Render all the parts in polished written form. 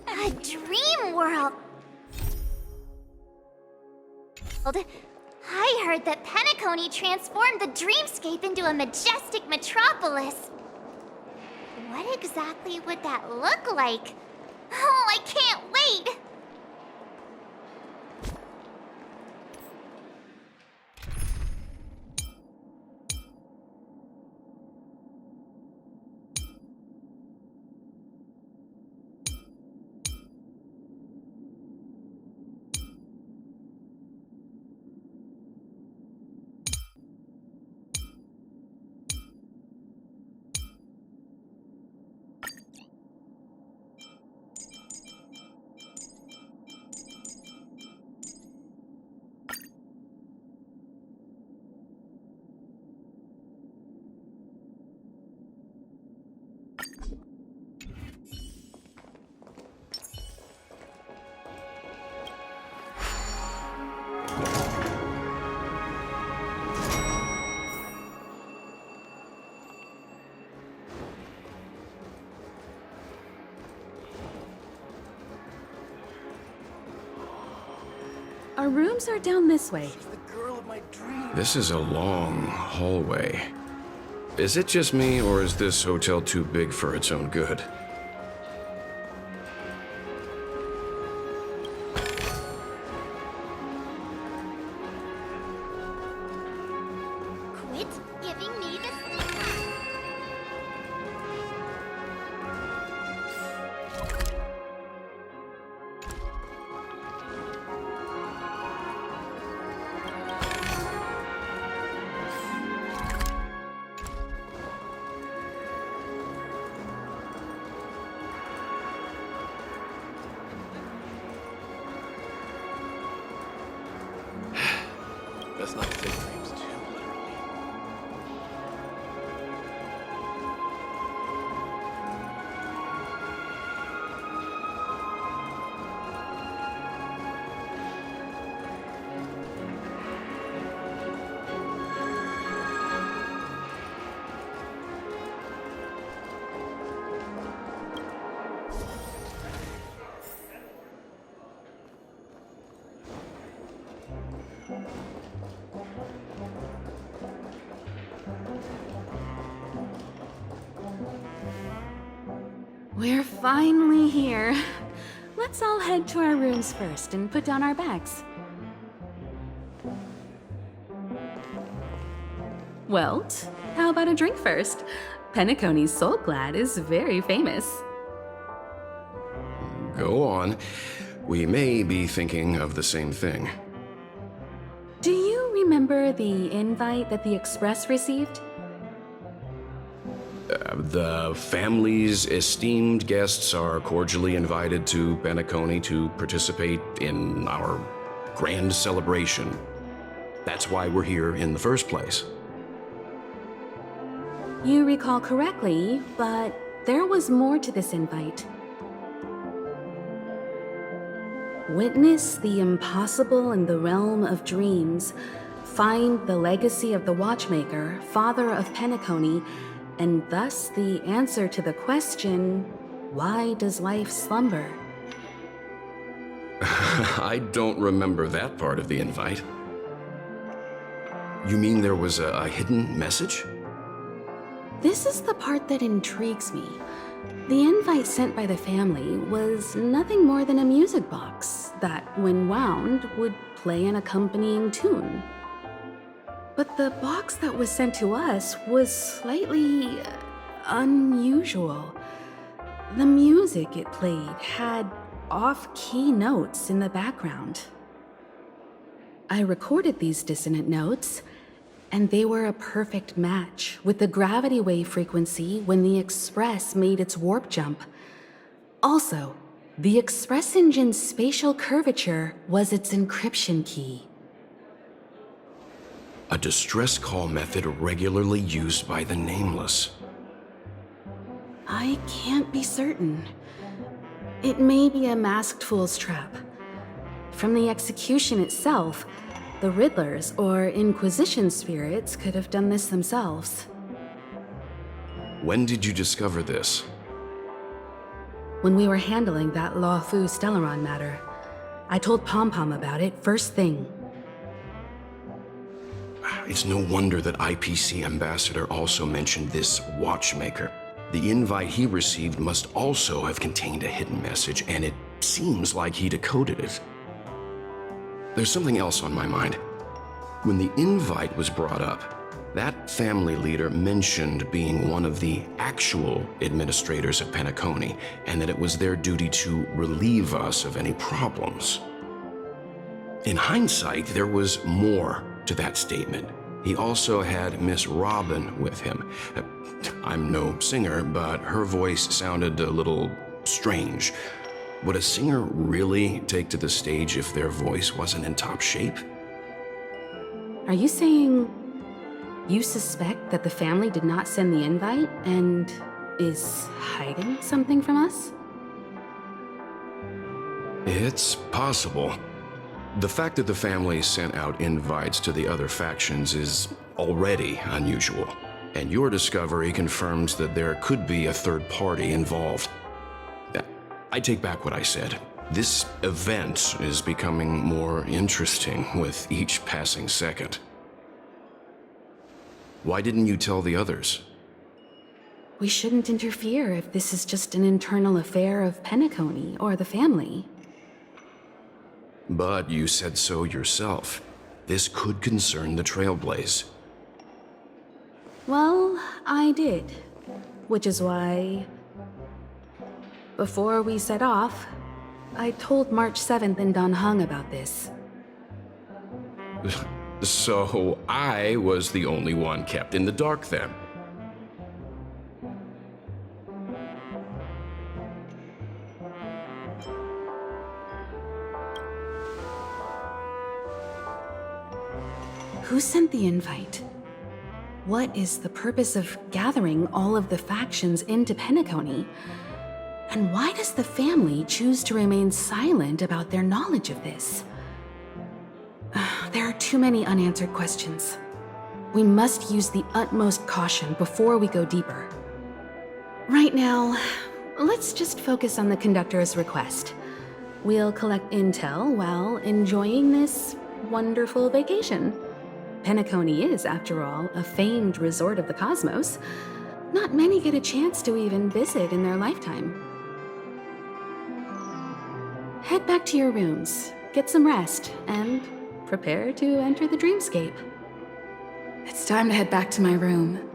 A dream world! I heard that Penacony transformed the dreamscape into a majestic metropolis. What exactly would that look like? Oh, I can't wait! Our rooms are down this way. This is a long hallway. Is it just me, or is this hotel too big for its own good? Quit giving me the signal. Let's not take things too literally. We're finally here. Let's all head to our rooms first and put down our bags. Well, how about a drink first? Penacony's Soul Glad is very famous. Go on. We may be thinking of the same thing. Do you remember the invite that the Express received? The family's esteemed guests are cordially invited to Penacony to participate in our grand celebration. That's why we're here in the first place. You recall correctly, but there was more to this invite. Witness the impossible in the realm of dreams. Find the legacy of the Watchmaker, father of Penacony, and thus the answer to the question, why does life slumber? I don't remember that part of the invite. You mean there was a hidden message? This is the part that intrigues me. The invite sent by the family was nothing more than a music box that, when wound, would play an accompanying tune. But the box that was sent to us was slightly unusual. The music it played had off-key notes in the background. I recorded these dissonant notes, and they were a perfect match with the gravity wave frequency when the Express made its warp jump. Also, the Express engine's spatial curvature was its encryption key. A distress call method regularly used by the Nameless. I can't be certain. It may be a masked fool's trap. From the execution itself, the Riddlers or Inquisition spirits could have done this themselves. When did you discover this? When we were handling that Law Fu Stellaron matter, I told Pom Pom about it first thing. It's no wonder that IPC Ambassador also mentioned this watchmaker. The invite he received must also have contained a hidden message, and it seems like he decoded it. There's something else on my mind. When the invite was brought up, that family leader mentioned being one of the actual administrators of Penacony, and that it was their duty to relieve us of any problems. In hindsight, there was more to that statement. He also had Miss Robin with him. I'm no singer, but her voice sounded a little strange. Would a singer really take to the stage if their voice wasn't in top shape? Are you saying you suspect that the family did not send the invite and is hiding something from us? It's possible. The fact that the family sent out invites to the other factions is already unusual, and your discovery confirms that there could be a third party involved. I take back what I said. This event is becoming more interesting with each passing second. Why didn't you tell the others? We shouldn't interfere if this is just an internal affair of Penacony or the family. But you said so yourself. This could concern the Trailblaze. Well, I did. Which is why, before we set off, I told March 7th and Don Hung about this. So I was the only one kept in the dark then. Who sent the invite? What is the purpose of gathering all of the factions into Penacony? And why does the family choose to remain silent about their knowledge of this? There are too many unanswered questions. We must use the utmost caution before we go deeper. Right now, let's just focus on the conductor's request. We'll collect intel while enjoying this wonderful vacation. Penacony is, after all, a famed resort of the cosmos. Not many get a chance to even visit in their lifetime. Head back to your rooms, get some rest, and prepare to enter the dreamscape. It's time to head back to my room.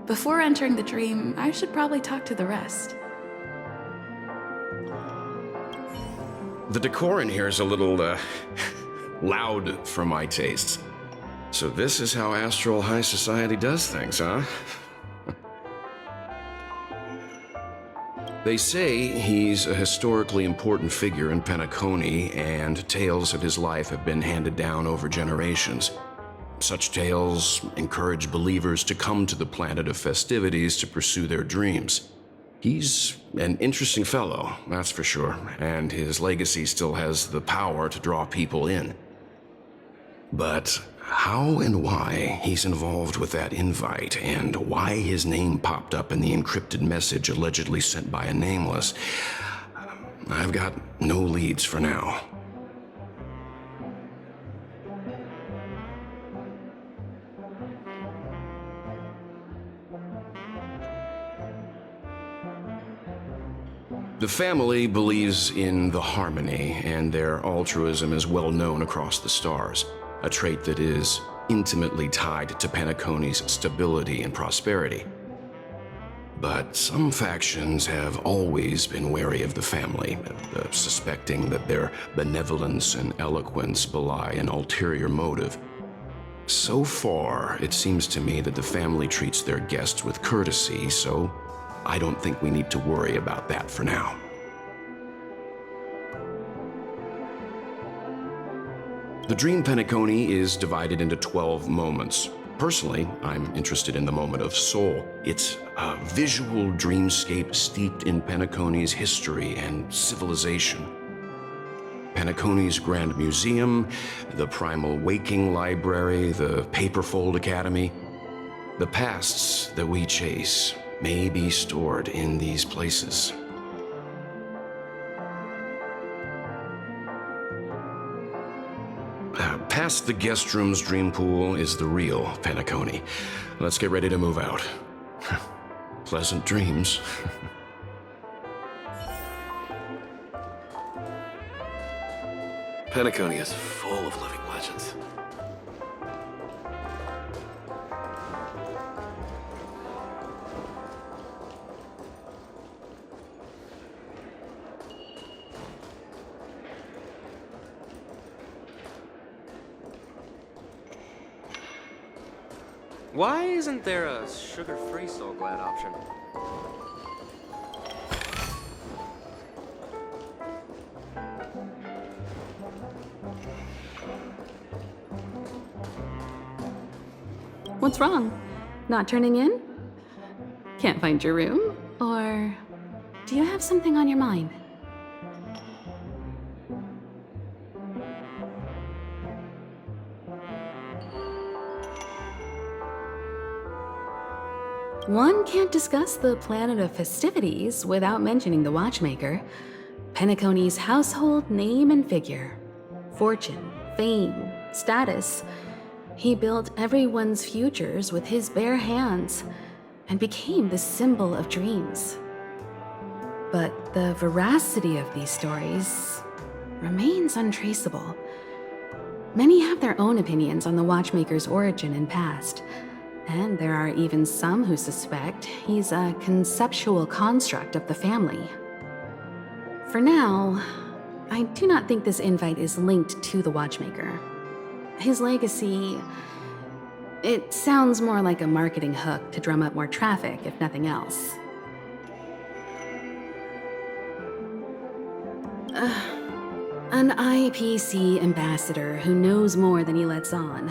Before entering the dream, I should probably talk to the rest. The decor in here is a little, loud for my tastes. So this is how Astral High Society does things, huh? They say he's a historically important figure in Penacony, and tales of his life have been handed down over generations. Such tales encourage believers to come to the planet of festivities to pursue their dreams. He's an interesting fellow, that's for sure, and his legacy still has the power to draw people in. But how and why he's involved with that invite, and why his name popped up in the encrypted message allegedly sent by a nameless, I've got no leads for now. The family believes in the harmony, and their altruism is well known across the stars, a trait that is intimately tied to Penacony's stability and prosperity. But some factions have always been wary of the family, suspecting that their benevolence and eloquence belie an ulterior motive. So far, it seems to me that the family treats their guests with courtesy, so I don't think we need to worry about that for now. The Dream Penacony is divided into 12 moments. Personally, I'm interested in the moment of Soul. It's a visual dreamscape steeped in Penacony's history and civilization. Penacony's Grand Museum, the Primal Waking Library, the Paperfold Academy. The pasts that we chase, may be stored in these places. Past the guest room's dream pool is the real Penacony. Let's get ready to move out. Pleasant dreams. Penacony is full of living legends. Why isn't there a sugar-free Soul Glad option? What's wrong? Not turning in? Can't find your room? Or do you have something on your mind? One can't discuss the planet of festivities without mentioning the watchmaker, Penacony's household name and figure. Fortune, fame, status. He built everyone's futures with his bare hands and became the symbol of dreams. But the veracity of these stories remains untraceable. Many have their own opinions on the watchmaker's origin and past, and there are even some who suspect he's a conceptual construct of the family. For now, I do not think this invite is linked to the watchmaker. His legacy, it sounds more like a marketing hook to drum up more traffic, if nothing else. An IPC ambassador who knows more than he lets on.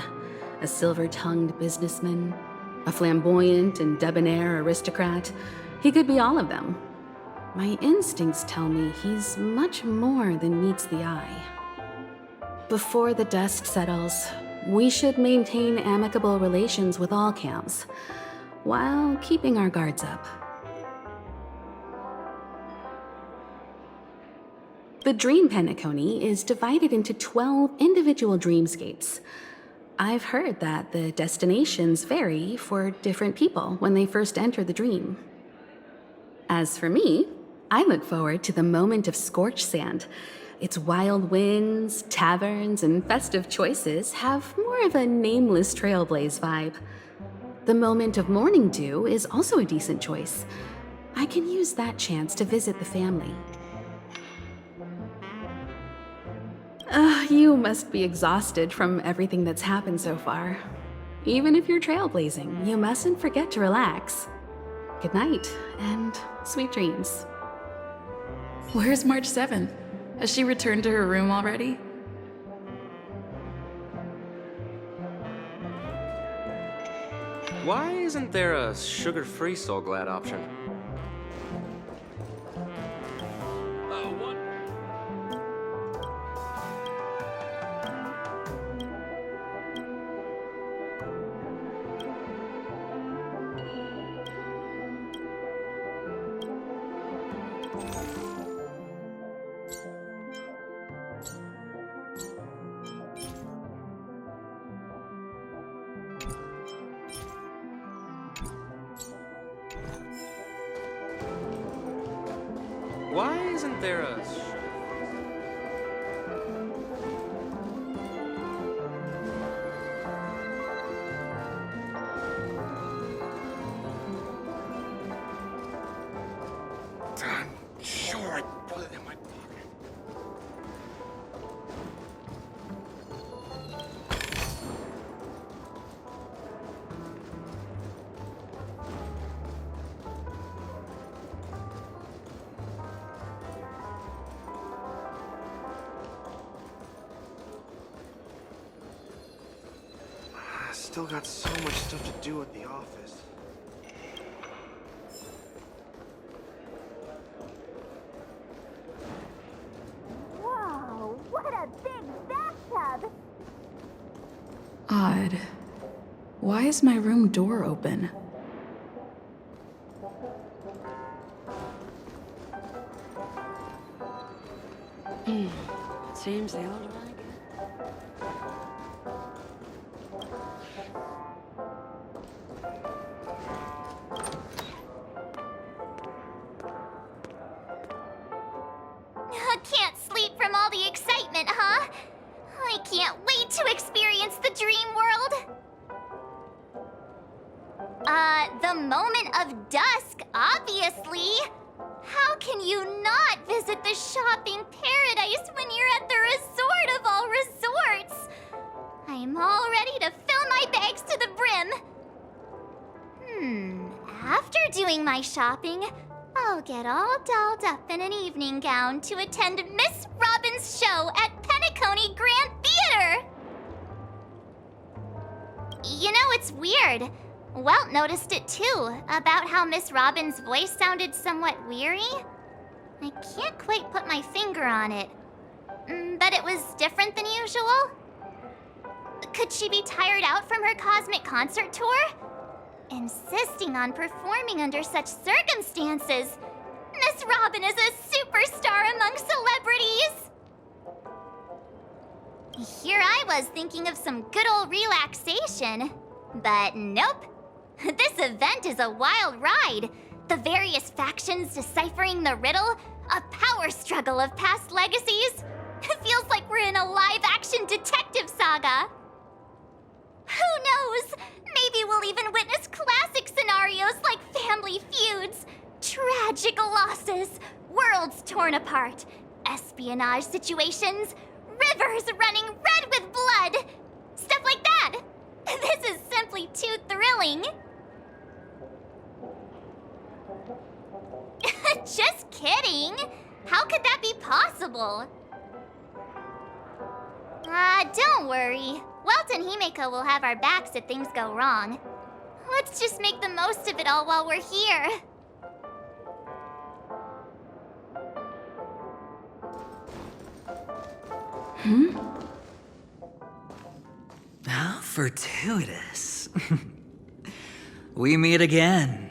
A silver-tongued businessman, a flamboyant and debonair aristocrat. He could be all of them. My instincts tell me he's much more than meets the eye. Before the dust settles, we should maintain amicable relations with all camps, while keeping our guards up. The Dream Penacony is divided into 12 individual dreamscapes. I've heard that the destinations vary for different people when they first enter the dream. As for me, I look forward to the moment of scorched sand. Its wild winds, taverns, and festive choices have more of a nameless Trailblaze vibe. The moment of morning dew is also a decent choice. I can use that chance to visit the family. You must be exhausted from everything that's happened so far. Even if you're trailblazing, you mustn't forget to relax. Good night, and sweet dreams. Where's March 7th? Has she returned to her room already? Why isn't there a sugar-free Soul Glad option? What? Why isn't there a I'm sure I put it in my pocket. I still got so much stuff to do at the office. Whoa, what a big bathtub! Odd. Why is my room door open? Seems the older I get. I can't sleep from all the excitement, huh? I can't wait to experience the dream world. The moment of dusk, obviously. How can you not visit the shopping paradise when you're at the resort of all resorts? I'm all ready to fill my bags to the brim. After doing my shopping, I'll get all dolled up in an evening gown to attend Miss Robin's show at Penacony Grand Theater. You know, it's weird. Welt noticed it too, about how Miss Robin's voice sounded somewhat weary. I can't quite put my finger on it. But it was different than usual. Could she be tired out from her cosmic concert tour? Insisting on performing under such circumstances. Miss Robin is a superstar among celebrities. Here I was thinking of some good old relaxation. But nope. This event is a wild ride. The various factions deciphering the riddle, a power struggle of past legacies. It feels like we're in a live-action detective saga. Who knows? Maybe we'll even witness classic scenarios like family feuds, tragic losses, worlds torn apart, espionage situations, rivers running red with blood. Stuff like that. This is simply too thrilling. Just kidding. How could that be possible? Don't worry. Welt and Himeko will have our backs if things go wrong. Let's just make the most of it all while we're here. How fortuitous. We meet again.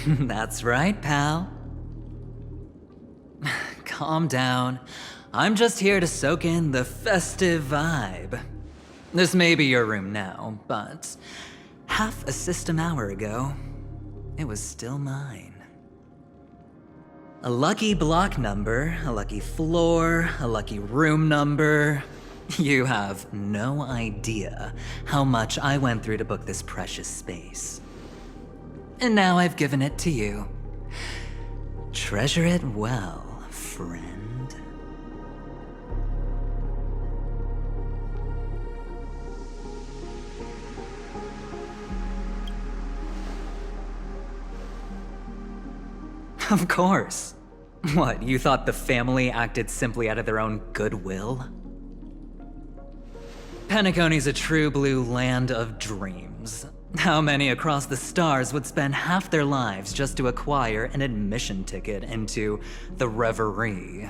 That's right, pal. Calm down. I'm just here to soak in the festive vibe. This may be your room now, but half a system hour ago, it was still mine. A lucky block number, a lucky floor, a lucky room number. You have no idea how much I went through to book this precious space. And now I've given it to you. Treasure it well, friend. Of course. What, you thought the family acted simply out of their own goodwill? Penacony's a true blue land of dreams. How many across the stars would spend half their lives just to acquire an admission ticket into the Reverie?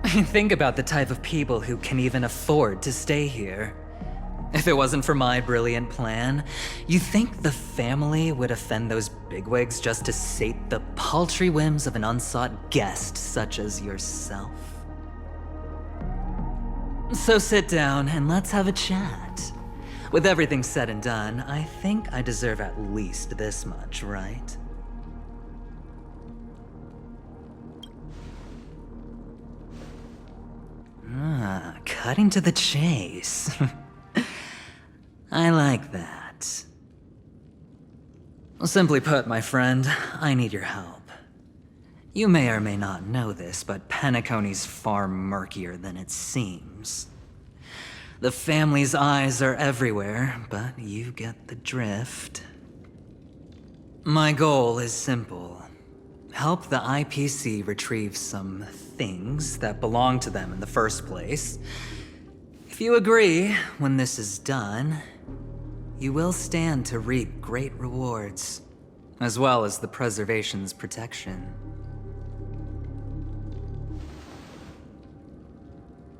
Think about the type of people who can even afford to stay here. If it wasn't for my brilliant plan, you think the family would offend those bigwigs just to sate the paltry whims of an unsought guest such as yourself? So sit down and let's have a chat. With everything said and done, I think I deserve at least this much, right? Cutting to the chase. I like that. Simply put, my friend, I need your help. You may or may not know this, but Penacony's far murkier than it seems. The family's eyes are everywhere, but you get the drift. My goal is simple. Help the IPC retrieve some things that belong to them in the first place. If you agree, when this is done, you will stand to reap great rewards, as well as the preservation's protection.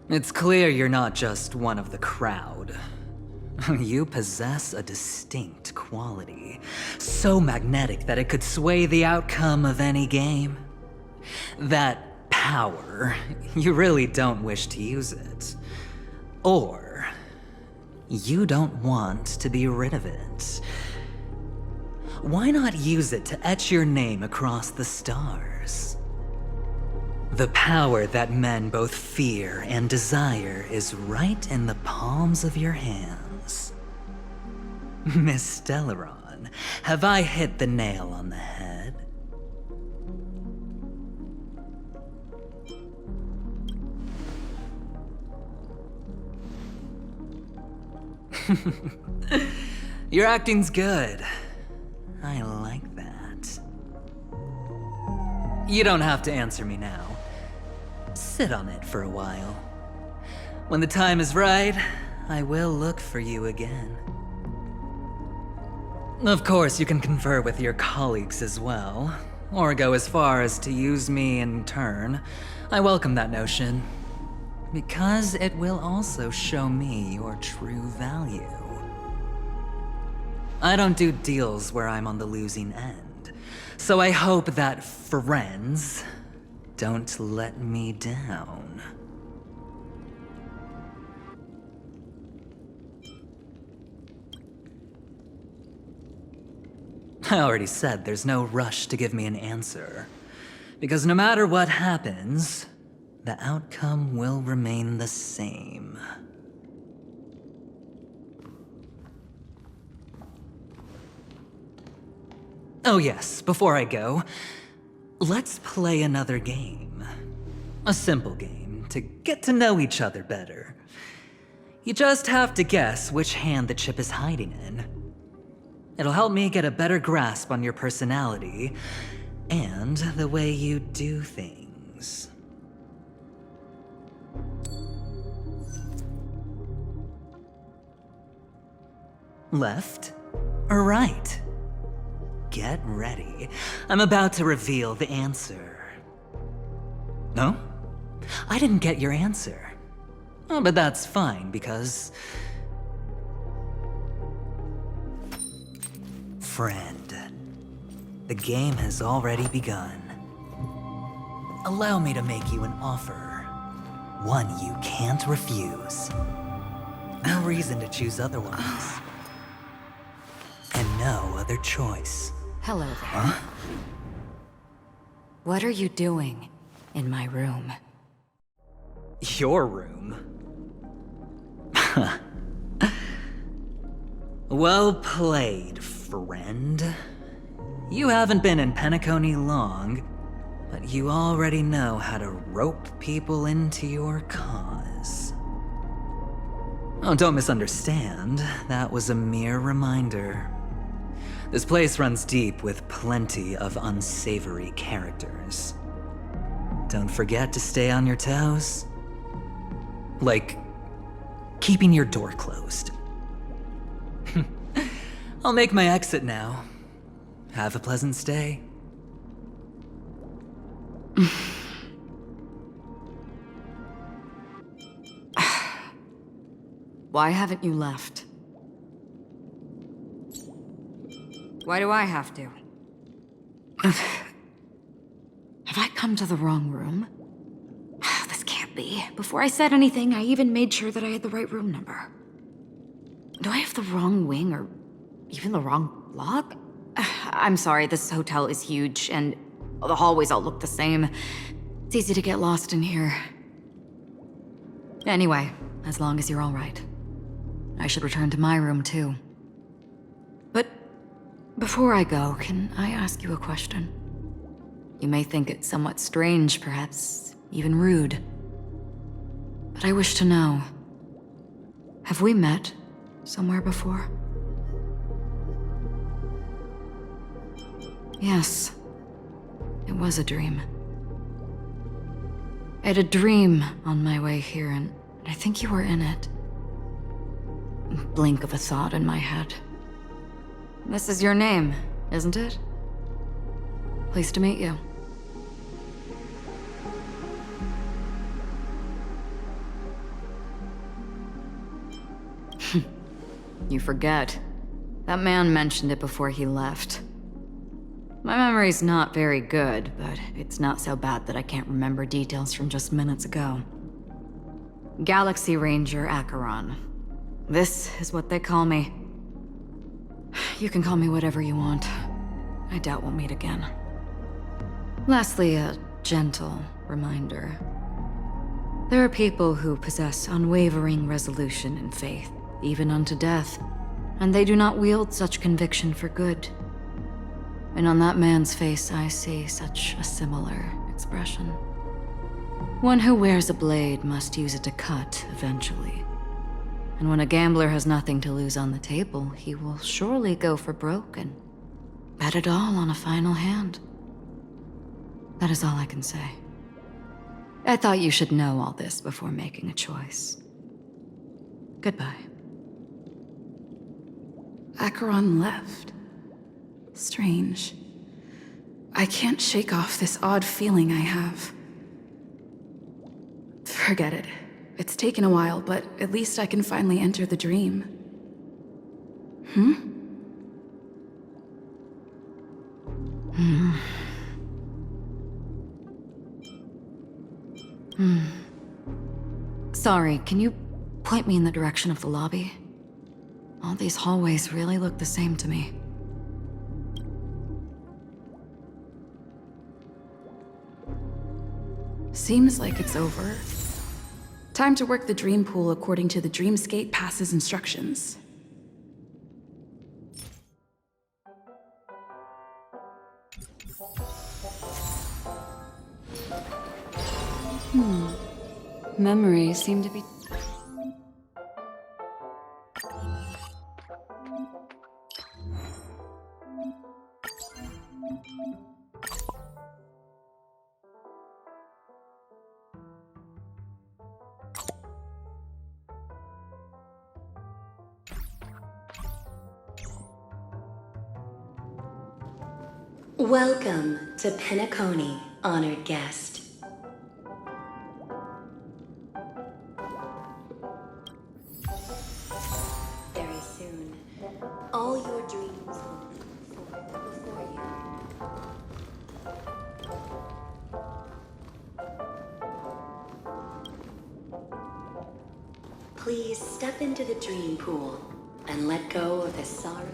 It's clear you're not just one of the crowd. You possess a distinct quality, so magnetic that it could sway the outcome of any game. That power, you really don't wish to use it. Or, you don't want to be rid of it. Why not use it to etch your name across the stars? The power that men both fear and desire is right in the palms of your hands. Miss Stellaron, have I hit the nail on the head? Your acting's good. I like that. You don't have to answer me now. Sit on it for a while. When the time is right, I will look for you again. Of course, you can confer with your colleagues as well, or go as far as to use me in turn. I welcome that notion, because it will also show me your true value. I don't do deals where I'm on the losing end, so I hope that friends don't let me down. I already said there's no rush to give me an answer, because no matter what happens, the outcome will remain the same. Oh yes, before I go, let's play another game. A simple game to get to know each other better. You just have to guess which hand the chip is hiding in. It'll help me get a better grasp on your personality and the way you do things. Left or right? Get ready. I'm about to reveal the answer. No? I didn't get your answer. Oh, but that's fine, because... Friend, the game has already begun. Allow me to make you an offer. One you can't refuse. No reason to choose otherwise. And no other choice. Hello there. Huh? What are you doing in my room? Your room? Well played, friend. You haven't been in Penacony long, but you already know how to rope people into your cause. Oh, don't misunderstand. That was a mere reminder. This place runs deep with plenty of unsavory characters. Don't forget to stay on your toes. Like, keeping your door closed. I'll make my exit now. Have a pleasant stay. Why haven't you left? Why do I have to? Have I come to the wrong room? This can't be. Before I said anything, I even made sure that I had the right room number. Do I have the wrong wing or even the wrong lock? I'm sorry, this hotel is huge and the hallways all look the same. It's easy to get lost in here. Anyway, as long as you're all right. I should return to my room too. But before I go, can I ask you a question? You may think it somewhat strange, perhaps even rude. But I wish to know, have we met somewhere before? Yes, it was a dream. I had a dream on my way here, and I think you were in it. Blink of a thought in my head. This is your name, isn't it? Pleased to meet you. You forget. That man mentioned it before he left. My memory's not very good, but it's not so bad that I can't remember details from just minutes ago. Galaxy Ranger Acheron. This is what they call me. You can call me whatever you want. I doubt we'll meet again. Lastly, a gentle reminder. There are people who possess unwavering resolution and faith, even unto death, and they do not wield such conviction for good. And on that man's face I see such a similar expression. One who wears a blade must use it to cut eventually. And when a gambler has nothing to lose on the table, he will surely go for broke and bet it all on a final hand. That is all I can say. I thought you should know all this before making a choice. Goodbye. Acheron left. Strange. I can't shake off this odd feeling I have. Forget it. It's taken a while, but at least I can finally enter the dream. Sorry, can you point me in the direction of the lobby? All these hallways really look the same to me. Seems like it's over. Time to work the dream pool according to the Dreamscape Pass's instructions. Memories seem to be... Welcome to Penacony, honored guest. Very soon, all your dreams will be forth before you. Please step into the dream pool and let go of the sorrow.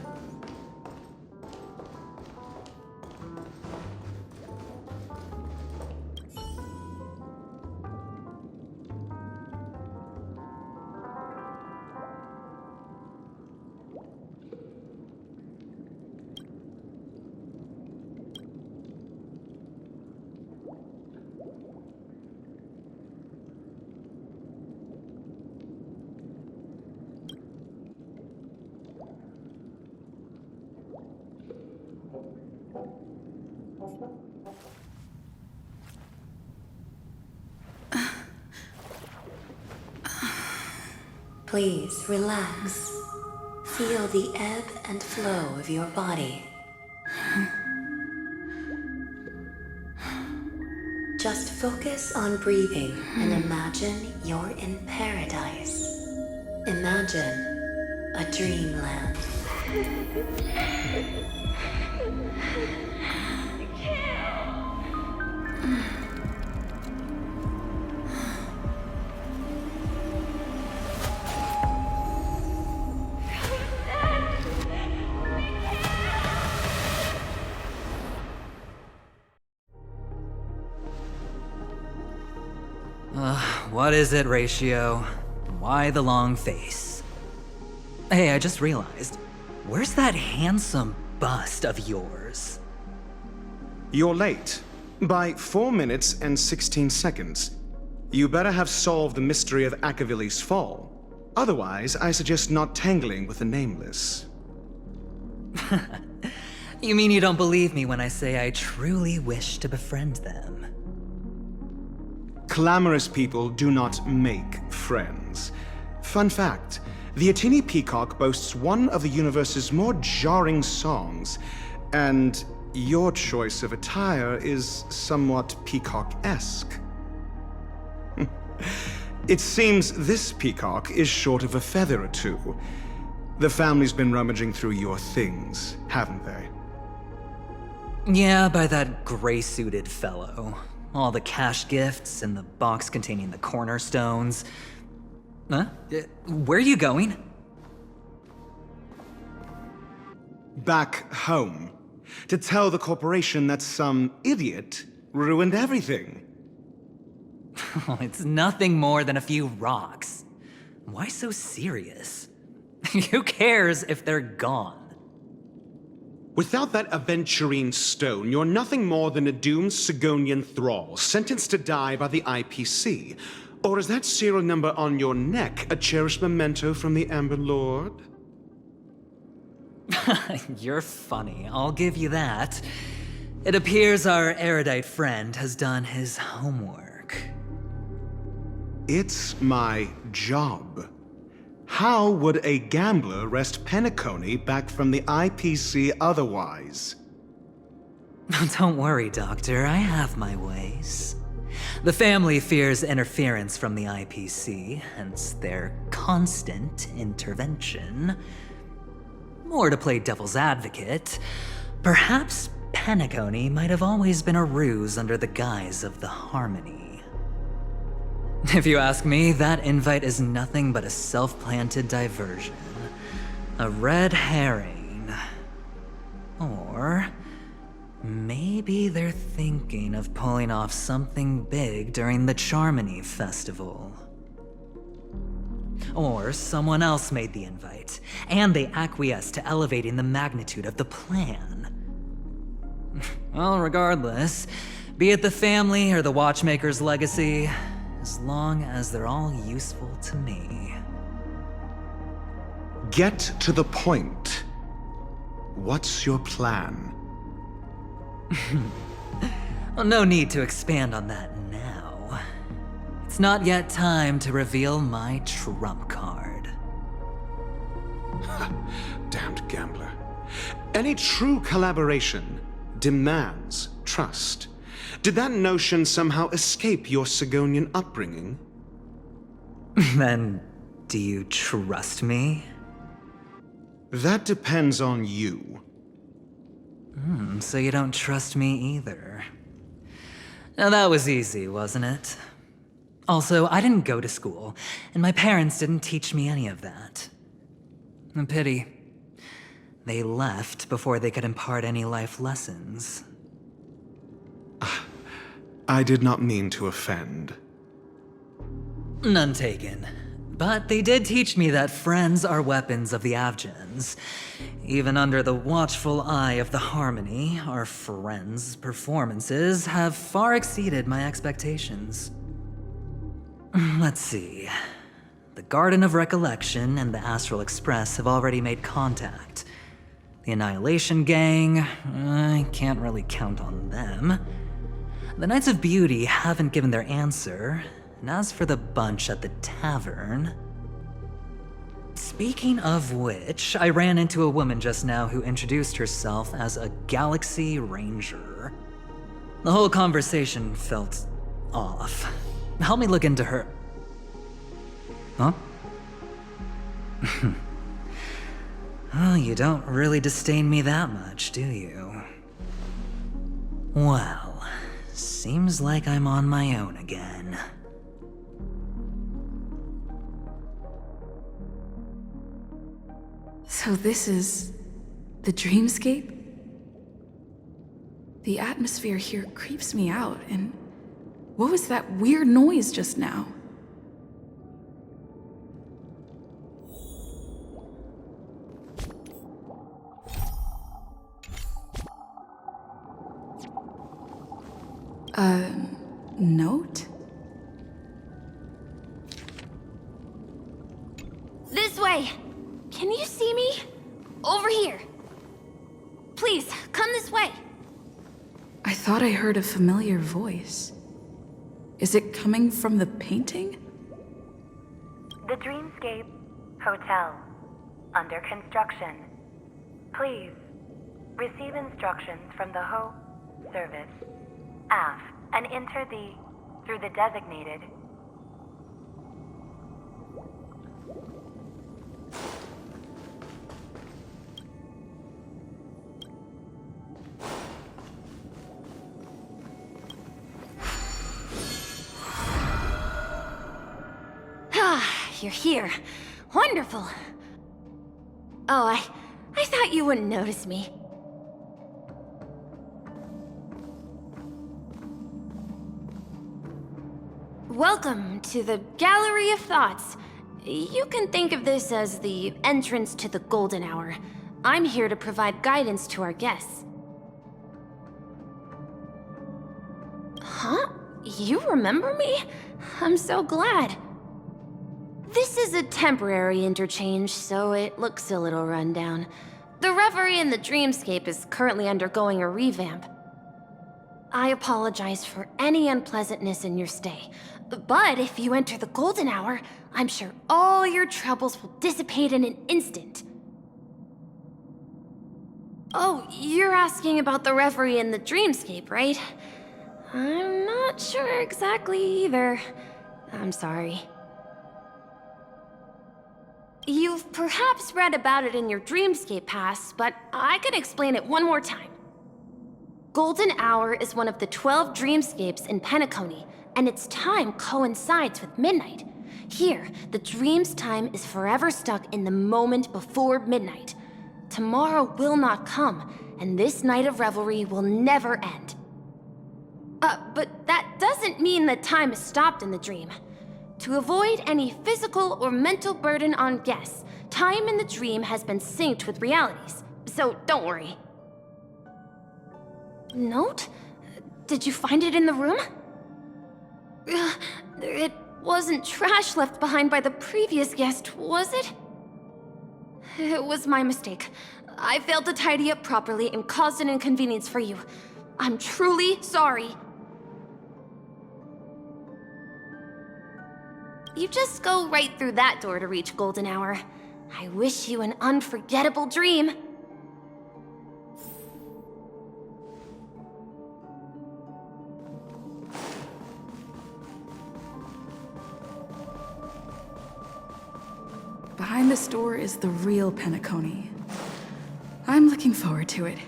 Please relax. Feel the ebb and flow of your body. Just focus on breathing and imagine you're in paradise. Imagine a dreamland. What is it, Ratio? Why the long face? Hey, I just realized, where's that handsome bust of yours? You're late. By 4 minutes and 16 seconds. You better have solved the mystery of Akavili's fall. Otherwise, I suggest not tangling with the Nameless. You mean you don't believe me when I say I truly wish to befriend them? Clamorous people do not make friends. Fun fact, the Atini Peacock boasts one of the universe's more jarring songs, and your choice of attire is somewhat peacock-esque. It seems this peacock is short of a feather or two. The family's been rummaging through your things, haven't they? Yeah, by that gray-suited fellow. All the cash gifts and the box containing the cornerstones. Huh? Where are you going? Back home. To tell the corporation that some idiot ruined everything. Oh, it's nothing more than a few rocks. Why so serious? Who cares if they're gone? Without that aventurine stone, you're nothing more than a doomed Sigonian thrall, sentenced to die by the IPC. Or is that serial number on your neck a cherished memento from the Amber Lord? You're funny, I'll give you that. It appears our erudite friend has done his homework. It's my job. How would a gambler wrest Penacony back from the IPC otherwise? Don't worry, Doctor, I have my ways. The family fears interference from the IPC, hence their constant intervention. Or to play devil's advocate, perhaps Penacony might have always been a ruse under the guise of the Harmony. If you ask me, that invite is nothing but a self-planted diversion. A red herring. Or maybe they're thinking of pulling off something big during the Charmony Festival. Or someone else made the invite, and they acquiesced to elevating the magnitude of the plan. Well, regardless, be it the family or the Watchmaker's legacy, as long as they're all useful to me. Get to the point. What's your plan? Well, no need to expand on that now. It's not yet time to reveal my trump card. Damned gambler. Any true collaboration demands trust. Did that notion somehow escape your Sigonian upbringing? Then, do you trust me? That depends on you. So you don't trust me either. Now that was easy, wasn't it? Also, I didn't go to school, and my parents didn't teach me any of that. A pity. They left before they could impart any life lessons. I did not mean to offend. None taken. But they did teach me that friends are weapons of the Avgens. Even under the watchful eye of the Harmony, our friends' performances have far exceeded my expectations. Let's see. The Garden of Recollection and the Astral Express have already made contact. The Annihilation Gang, I can't really count on them. The Knights of Beauty haven't given their answer, and as for the bunch at the tavern... Speaking of which, I ran into a woman just now who introduced herself as a Galaxy Ranger. The whole conversation felt off. Help me look into her... Huh? Oh, you don't really disdain me that much, do you? Well, seems like I'm on my own again. So this is the dreamscape? The atmosphere here creeps me out, and what was that weird noise just now? Note? This way! Can you see me? Over here. Please, come this way. I thought I heard a familiar voice. Is it coming from the painting? The Dreamscape Hotel. Under construction. Please, receive instructions from the service, aft, and enter through the designated. you're here. Wonderful. Oh, I thought you wouldn't notice me. Welcome to the Gallery of Thoughts. You can think of this as the entrance to the Golden Hour. I'm here to provide guidance to our guests. Huh? You remember me? I'm so glad. This is a temporary interchange, so it looks a little rundown. The Reverie in the Dreamscape is currently undergoing a revamp. I apologize for any unpleasantness in your stay, but if you enter the Golden Hour, I'm sure all your troubles will dissipate in an instant. Oh, you're asking about the Reverie in the Dreamscape, right? I'm not sure exactly either. I'm sorry. You've perhaps read about it in your Dreamscape Pass, but I can explain it one more time. Golden Hour is one of the 12 dreamscapes in Penacony, and its time coincides with midnight. Here, the dream's time is forever stuck in the moment before midnight. Tomorrow will not come, and this night of revelry will never end. But that doesn't mean that time is stopped in the dream. To avoid any physical or mental burden on guests, time in the dream has been synced with realities, so don't worry. Note? Did you find it in the room? It wasn't trash left behind by the previous guest, was it? It was my mistake. I failed to tidy up properly and caused an inconvenience for you. I'm truly sorry. You just go right through that door to reach Golden Hour. I wish you an unforgettable dream. Behind this door is the real Penacony. I'm looking forward to it.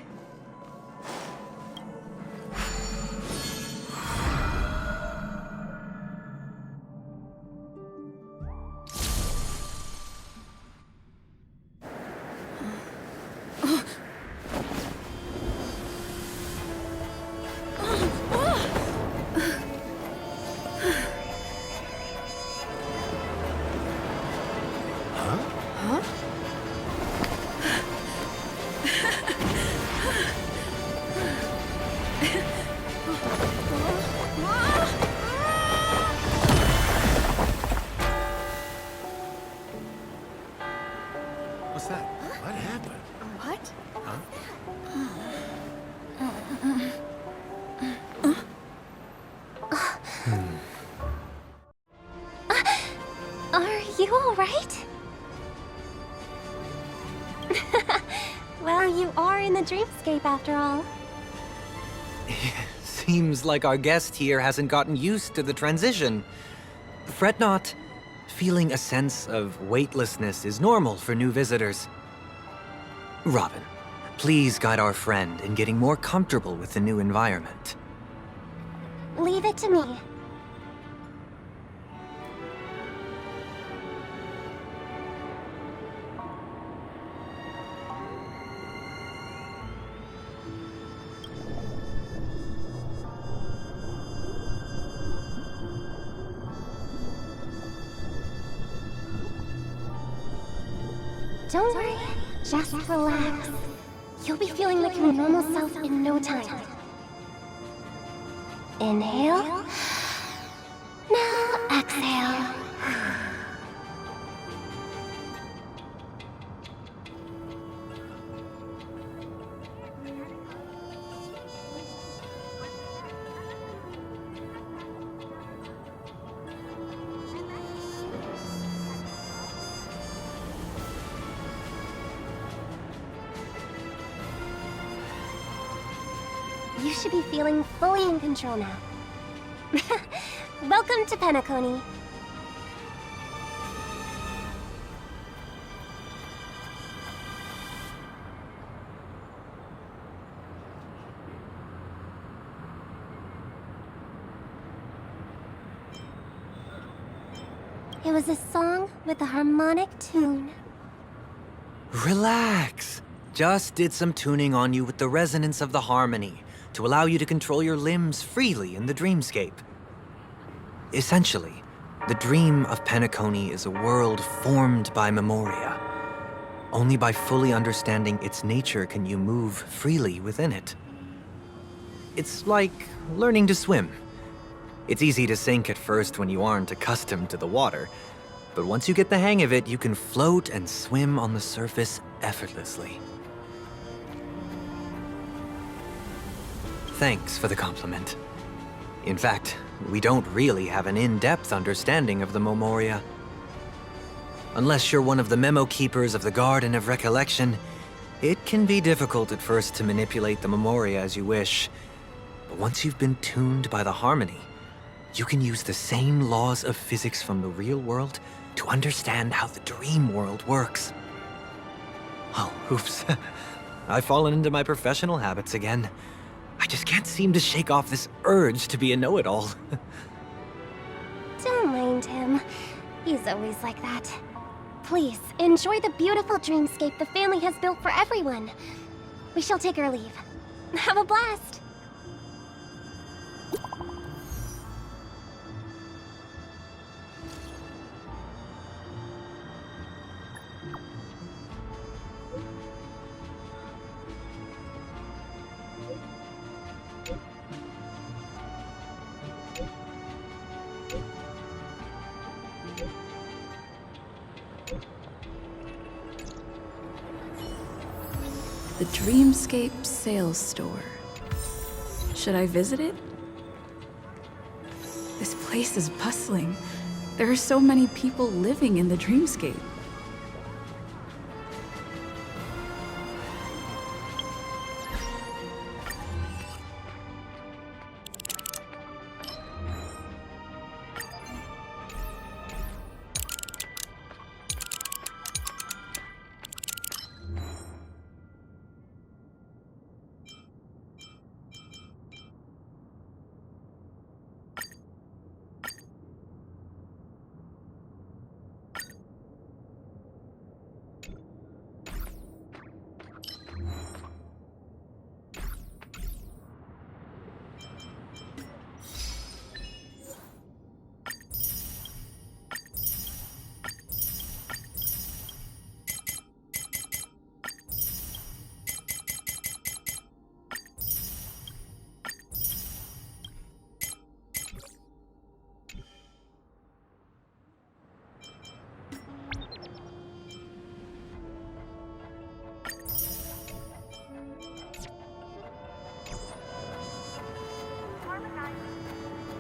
What's that? What happened? What? Are you all right? Well, you are in the dreamscape after all. Seems like our guest here hasn't gotten used to the transition. Fret not. Feeling a sense of weightlessness is normal for new visitors. Robin, please guide our friend in getting more comfortable with the new environment. Leave it to me. Don't worry, just relax. You'll be feeling like your normal self in no time. Inhale. Now exhale. You should be feeling fully in control now. Welcome to Penacony. It was a song with a harmonic tune. Relax. Just did some tuning on you with the resonance of the harmony to allow you to control your limbs freely in the dreamscape. Essentially, the dream of Penacony is a world formed by memoria. Only by fully understanding its nature can you move freely within it. It's like learning to swim. It's easy to sink at first when you aren't accustomed to the water, but once you get the hang of it, you can float and swim on the surface effortlessly. Thanks for the compliment. In fact, we don't really have an in-depth understanding of the memoria. Unless you're one of the memo keepers of the Garden of Recollection, it can be difficult at first to manipulate the memoria as you wish. But once you've been tuned by the harmony, you can use the same laws of physics from the real world to understand how the dream world works. Oh, oops. I've fallen into my professional habits again. I just can't seem to shake off this urge to be a know-it-all. Don't mind him. He's always like that. Please, enjoy the beautiful dreamscape the family has built for everyone. We shall take our leave. Have a blast! The Dreamscape Sales Store. Should I visit it? This place is bustling. There are so many people living in the Dreamscape.